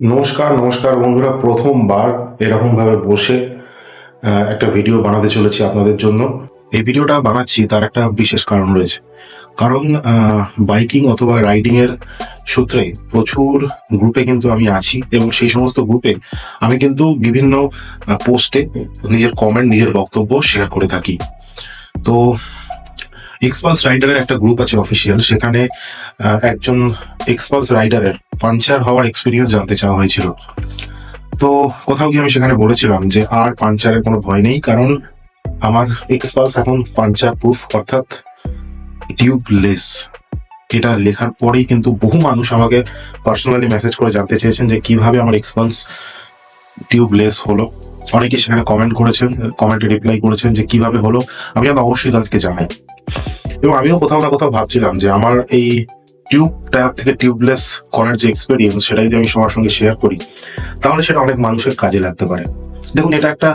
নমস্কার নমস্কার বন্ধুরা, প্রথমবার এরকম ভাবে বসে একটা ভিডিও বানাতে চলেছি আপনাদের জন্য। এই ভিডিওটা বানাচ্ছি তার একটা বিশেষ কারণ রয়েছে। কারণ বাইকিং অথবা রাইডিং এর সূত্রে প্রচুর গ্রুপে কিন্তু আমি আছি, এবং সেই সমস্ত গ্রুপে আমি কিন্তু বিভিন্ন পোস্টে নিজের কমেন্ট, নিজের বক্তব্য শেয়ার করে থাকি। তো এক্সপালস রাইডারের একটা গ্রুপ আছে অফিসিয়াল, সেখানে একজন এক্সপালস রাইডারের পাঞ্চার হওয়ার এক্সপিরিয়েন্স জানতে চাওয়া হয়েছিল। তো কোথাও গিয়ে আমি সেখানে বলেছিলাম যে আর পাঞ্চারের কোনো ভয় নেই, কারণ আমার এক্সপালস এখন পাঞ্চার প্রুফ, অর্থাৎ টিউবলেস। এটা লেখার পরেই কিন্তু বহু মানুষ আমাকে পার্সোনালি মেসেজ করে জানতে চেয়েছেন যে কিভাবে আমার এক্সপালস টিউবলেস হলো। অনেকে সেখানে কমেন্ট করেছেন, কমেন্টে রিপ্লাই করেছেন যে কিভাবে হলো। আমি যেন অবশ্যই তাদেরকে জানাই। এবং আমিও কোথাও না কোথাও ভাবছিলাম যে আমার এই টিউব টায়ার থেকে টিউবলেস করার যে এক্সপিরিয়েন্স, সেটা যদি আমি সবার সঙ্গে শেয়ার করি তাহলে সেটা অনেক মানুষের কাজে লাগতে পারে। দেখুন, এটা একটা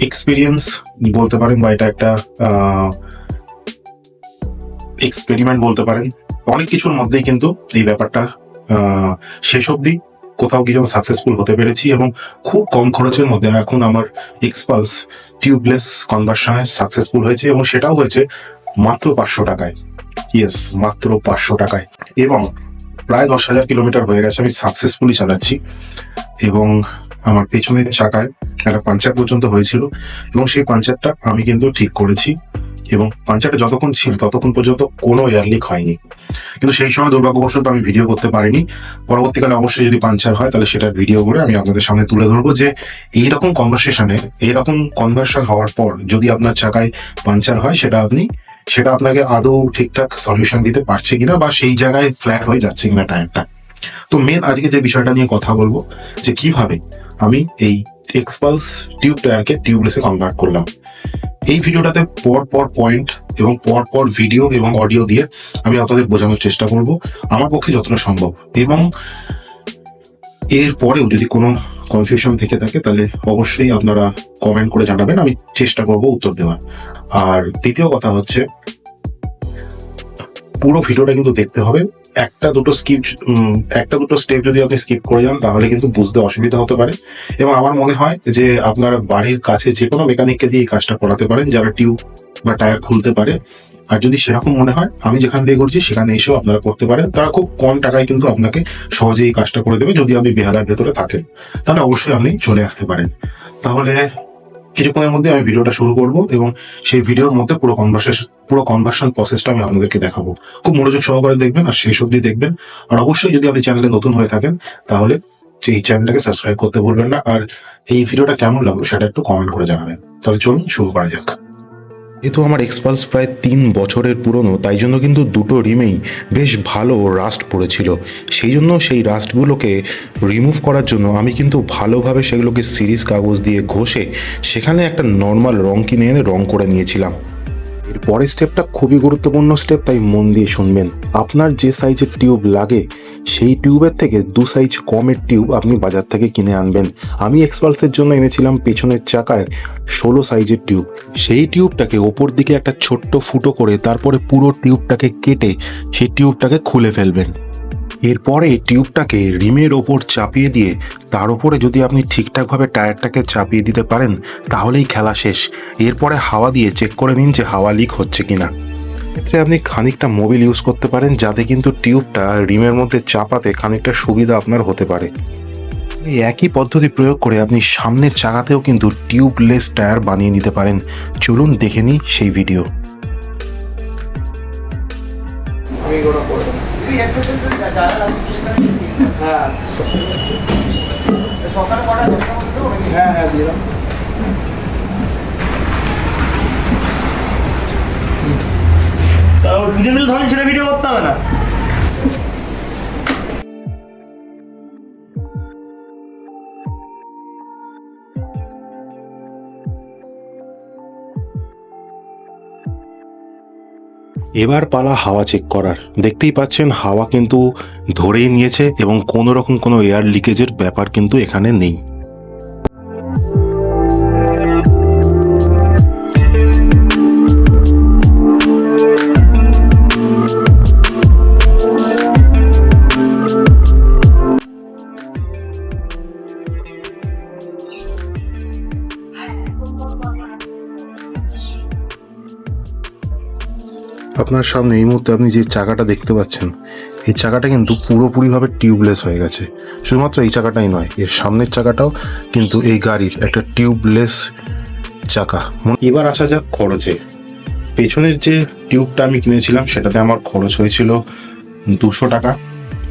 এক্সপিরিয়েন্স বলতে পারেন, বা এটা একটা এক্সপেরিমেন্ট বলতে পারেন। অনেক কিছুর মধ্যেই কিন্তু এই ব্যাপারটা শেষ অবধি কোথাও গিয়ে সাকসেসফুল হতে পেরেছি, এবং খুব কম খরচের মধ্যে এখন আমার এক্সপালস টিউবলেস কনভার্সনে সাকসেসফুল হয়েছে, এবং সেটাও হয়েছে মাত্র 500 টাকায়। ইয়েস, মাত্র 500 টাকায়। এবং প্রায় 10,000 কিলোমিটার হয়ে গেছে আমি সাকসেসফুলি চালাচ্ছি। এবং আমার পেছনের চাকায় একটা পাঞ্চার পর্যন্ত হয়েছিল, এবং সেই পাঞ্চারটা আমি কিন্তু ঠিক করেছি। এবং পাঞ্চারটা যতক্ষণ ছিল ততক্ষণ পর্যন্ত কোনো এয়ার লিক হয়নি। কিন্তু সেই সময় দুর্ভাগ্যবশত আমি ভিডিও করতে পারিনি। পরবর্তীকালে অবশ্যই যদি পাঞ্চার হয় তাহলে সেটার ভিডিও করে আমি আপনাদের সামনে তুলে ধরবো যে এইরকম কনভার্সেশনে, এইরকম কনভার্সন হওয়ার পর যদি আপনার চাকায় পাঞ্চার হয় সেটা আপনাকে আদৌ ঠিকঠাক সলিউশন দিতে পারছে কিনা, বা সেই জায়গায় ফ্ল্যাট হয়ে যাচ্ছে কিনা টায়ারটা। তো মেন আজকে যে বিষয়টা নিয়ে কথা বলবো, যে কিভাবে আমি এই এক্সপালস টিউব টায়ারকে টিউবলেসে কনভার্ট করলাম। এই ভিডিওটাতে পর পর পয়েন্ট এবং পর পর ভিডিও এবং অডিও দিয়ে আমি আপনাদের বোঝানোর চেষ্টা করব আমার পক্ষে যতটা সম্ভব। এবং এর পরেও যদি কোনো কনফিউশন থেকে থাকে তাহলে অবশ্যই আপনারা কমেন্ট করে জানাবেন, আমি চেষ্টা করব উত্তর দেওয়ার। আর দ্বিতীয় কথা হচ্ছে, পুরো ভিডিওটা কিন্তু দেখতে হবে। একটা দুটো স্টেপ যদি আপনি স্কিপ করে যান তাহলে কিন্তু বুঝতে অসুবিধা হতে পারে। এবং আমার মনে হয় যে আপনারা বাড়ির কাছে যে কোনো মেকানিককে দিয়ে এই কাজটা করাতে পারেন, যারা টিউব বা টায়ার খুলতে পারে। আর যদি সেরকম মনে হয় আমি যেখান দিয়ে করছি সেখানে এসেও আপনারা করতে পারেন, তারা খুব কম টাকায় কিন্তু আপনাকে সহজেই এই কাজটা করে দেবে। যদি আপনি বেহালার ভেতরে থাকেন তাহলে অবশ্যই আপনি চলে আসতে পারেন। তাহলে কিছুক্ষণের মধ্যে আমি ভিডিওটা শুরু করব, এবং সেই ভিডিওর মধ্যে পুরো কনভার্সন প্রসেসটা আমি আপনাদেরকে দেখাবো। খুব মনোযোগ সহকারে দেখবেন আর শেষ অবধি দেখবেন। আর অবশ্যই যদি আপনি চ্যানেলে নতুন হয়ে থাকেন তাহলে এই চ্যানেলটাকে সাবস্ক্রাইব করতে ভুলবেন না। আর এই ভিডিওটা কেমন লাগলো সেটা একটু কমেন্ট করে জানাবেন। তাহলে চলুন শুরু করা যাক। যেহেতু আমার এক্সপালস প্রায় 3 বছরের পুরনো, তাই জন্য কিন্তু দুটো রিমেই বেশ ভালো রাস্ট পড়েছিল। সেই জন্য সেই রাস্টগুলোকে রিমুভ করার জন্য আমি কিন্তু ভালোভাবে সেগুলোকে সিরিজ কাগজ দিয়ে ঘষে সেখানে একটা নর্মাল রং কিনে এনে রং করে নিয়েছিলাম। এর পরের স্টেপটা খুবই গুরুত্বপূর্ণ স্টেপ, তাই মন দিয়ে শুনবেন। আপনার যে সাইজের টিউব লাগে সেই টিউবের থেকে 2 সাইজ কমের টিউব আপনি বাজার থেকে কিনে আনবেন। আমি এক্সপালসের জন্য এনেছিলাম পেছনের চাকায় 16 সাইজের টিউব। সেই টিউবটাকে ওপর দিকে একটা ছোট্ট ফুটো করে তারপরে পুরো টিউবটাকে কেটে সেই টিউবটাকে খুলে ফেলবেন। এরপরে টিউবটাকে রিমের ওপর চাপিয়ে দিয়ে তার উপরে যদি আপনি ঠিকঠাকভাবে টায়ারটাকে চাপিয়ে দিতে পারেন তাহলেই খেলা শেষ। এরপরে হাওয়া দিয়ে চেক করে নিন যে হাওয়া লিক হচ্ছে কিনা। এক্ষেত্রে আপনি খানিকটা মোবিল ইউজ করতে পারেন, যাতে কিন্তু টিউবটা রিমের মধ্যে চাপাতে খানিকটা সুবিধা আপনার হতে পারে। এই একই পদ্ধতি প্রয়োগ করে আপনি সামনের চাকাতেও কিন্তু টিউবলেস টায়ার বানিয়ে নিতে পারেন। চলুন দেখে নিই সেই ভিডিও। সকালে কটা 10টার মধ্যে দেবো নাকি? হ্যাঁ দিয়ে দাও। দুজন মিলে ধরেন, সেটা ভিডিও করতে হবে না। এবার পালা হাওয়া চেক করার। দেখতেই পাচ্ছেন হাওয়া কিন্তু ধরেই নিয়েছে, এবং কোনো রকম কোনো এয়ার লিকেজের ব্যাপার কিন্তু এখানে নেই। আপনার সামনে এই মুহূর্তে আপনি যে চাকাটা দেখতে পাচ্ছেন, এই চাকাটা কিন্তু পুরোপুরিভাবে টিউবলেস হয়ে গেছে। শুধুমাত্র এই চাকাটাই নয়, এর সামনের চাকাটাও কিন্তু এই গাড়ির একটা টিউবলেস চাকা। এবার আসা যাক খরচে। পেছনের যে টিউবটা আমি কিনেছিলাম সেটাতে আমার খরচ হয়েছিল 200 টাকা,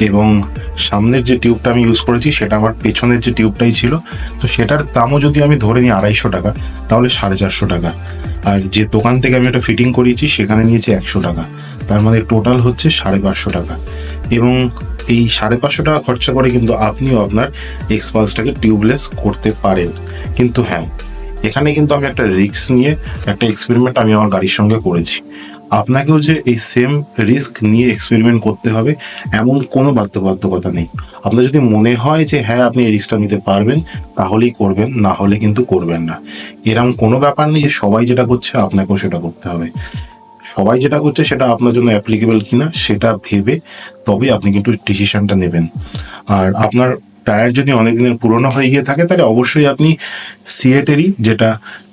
এবং সামনের যে টিউবটা আমি ইউজ করেছি সেটা আমার পেছনের যে টিউবটাই ছিল, তো সেটার দামও যদি আমি ধরে নিই 250 টাকা, তাহলে 450 টাকা। আর যে দোকান থেকে আমি এটা ফিটিং করিয়েছি সেখানে নিয়েছি 100 টাকা, তার মানে টোটাল হচ্ছে 550 টাকা। এবং এই 550 টাকা খরচা করে কিন্তু আপনিও আপনার এক্সপালসটাকে টিউবলেস করতে পারেন। কিন্তু হ্যাঁ, এখানে কিন্তু আমি একটা রিস্ক নিয়ে একটা এক্সপেরিমেন্ট আমি আমার গাড়ির সঙ্গে করেছি। আপনাকেও যে এই সেম রিস্ক নিয়ে এক্সপেরিমেন্ট করতে হবে এমন কোনো বাধ্যবাধকতা নেই। আপনার যদি মনে হয় যে হ্যাঁ আপনি এই রিস্কটা নিতে পারবেন, তাহলেই করবেন, না হলে কিন্তু করবেন না। এরকম কোনো ব্যাপার নেই যে সবাই যেটা করছে আপনাকেও সেটা করতে হবে। সবাই যেটা করছে সেটা আপনার জন্য অ্যাপ্লিকেবল কিনা সেটা ভেবে তবেই আপনি কিন্তু ডিসিশনটা নেবেন। আর আপনার টায়ার যদি অনেক দিনের পুরনো হয়ে গিয়ে থাকে, তাহলে অবশ্যই আপনি সিয়েটেরই যেটা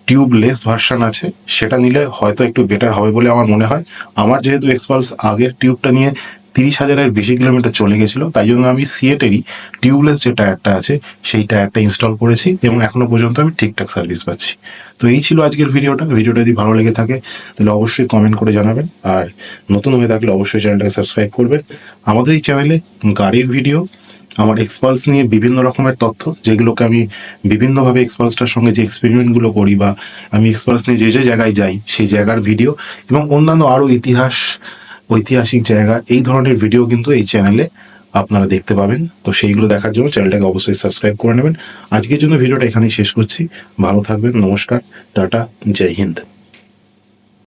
টিউবলেস ভার্সন আছে সেটা নিলে হয়তো একটু বেটার হবে বলে আমার মনে হয়। আমার যেহেতু এক্সপালস আগের টিউবটা নিয়ে 30,000-এর বেশি কিলোমিটার চলে গেছিলো, তাই জন্য আমি সিয়েটেরই টিউবলেস যে টায়ারটা আছে সেই টায়ারটা ইনস্টল করেছি, এবং এখনো পর্যন্ত আমি ঠিকঠাক সার্ভিস পাচ্ছি। তো এই ছিল আজকের ভিডিওটা যদি ভালো লেগে থাকে তাহলে অবশ্যই কমেন্ট করে জানাবেন, আর নতুন হয়ে থাকলে অবশ্যই চ্যানেলটাকে সাবস্ক্রাইব করবেন। আমাদের এই চ্যানেলে গাড়ির ভিডিও, আমার এক্সপালস নিয়ে বিভিন্ন রকমের তথ্য, যেগুলোকে আমি বিভিন্নভাবে এক্সপালসটার সঙ্গে যে এক্সপেরিমেন্টগুলো করি, বা আমি এক্সপালস নিয়ে যে জায়গায় যাই সেই জায়গার ভিডিও, এবং অন্যান্য আরও ঐতিহাসিক জায়গা, এই ধরনের ভিডিও কিন্তু এই চ্যানেলে আপনারা দেখতে পাবেন। তো সেইগুলো দেখার জন্য চ্যানেলটাকে অবশ্যই সাবস্ক্রাইব করে নেবেন। আজকের জন্য ভিডিওটা এখানেই শেষ করছি। ভালো থাকবেন, নমস্কার, টাটা, জয় হিন্দ।